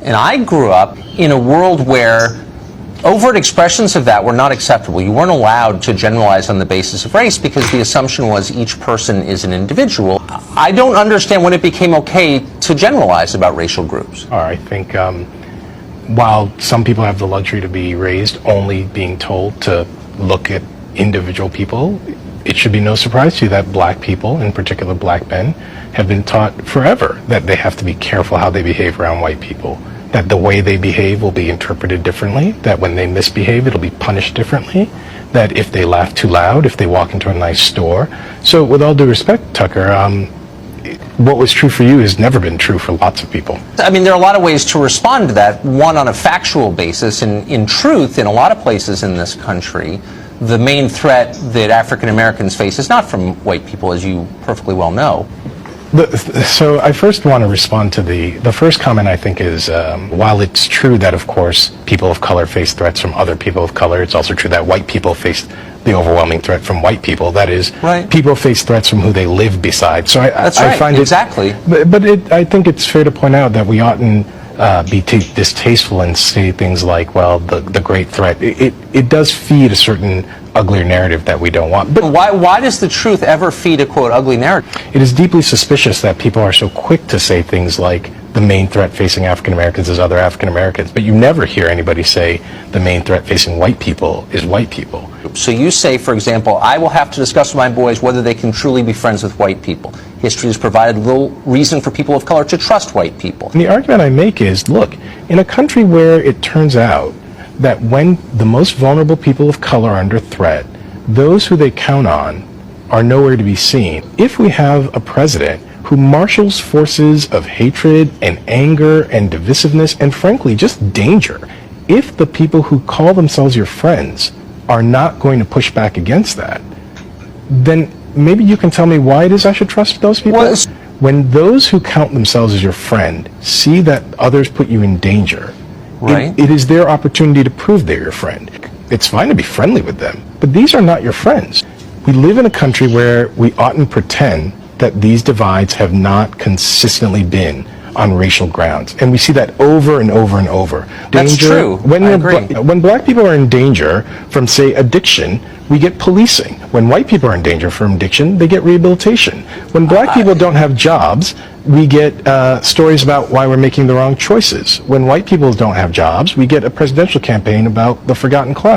And I grew up in a world where overt expressions of that were not acceptable. You weren't allowed to generalize on the basis of race because the assumption was each person is an individual. I don't understand when it became okay to generalize about racial groups. I think while some people have the luxury to be raised only being told to look at individual people, it should be no surprise to you that black people, in particular black men, have been taught forever that they have to be careful how they behave around white people, that the way they behave will be interpreted differently, that when they misbehave it'll be punished differently, that if they laugh too loud, if they walk into a nice store. So with all due respect, Tucker, what was true for you has never been true for lots of people. I mean, there are a lot of ways to respond to that. One, on a factual basis, and in truth, in a lot of places in this country, the main threat that African Americans face is not from white people, as you perfectly well know. So I first want to respond to the first comment. I think is, while it's true that, of course, people of color face threats from other people of color, it's also true that white people face the overwhelming threat from white people. That is, right. People face threats from who they live beside. So I find exactly. I think it's fair to point out that we oughtn't be distasteful and say things like, well, the great threat. It does feed a certain uglier narrative that we don't want. But why does the truth ever feed a, quote, ugly narrative? It is deeply suspicious that people are so quick to say things like the main threat facing African Americans is other African Americans, but you never hear anybody say the main threat facing white people is white people. So you say, for example, I will have to discuss with my boys whether they can truly be friends with white people. History has provided little reason for people of color to trust white people. And the argument I make is, look, in a country where it turns out that when the most vulnerable people of color are under threat, those who they count on are nowhere to be seen. If we have a president who marshals forces of hatred and anger and divisiveness and, frankly, just danger, if the people who call themselves your friends are not going to push back against that, then maybe you can tell me why it is I should trust those people? Well, when those who count themselves as your friend see that others put you in danger, right. It is their opportunity to prove they're your friend. It's fine to be friendly with them, but these are not your friends. We live in a country where we oughtn't pretend that these divides have not consistently been on racial grounds. And we see that over and over and over. That's true. When, I agree. When black people are in danger from, say, addiction, we get policing. When white people are in danger from addiction, they get rehabilitation. When black people don't have jobs, we get stories about why we're making the wrong choices. When white people don't have jobs, we get a presidential campaign about the forgotten class.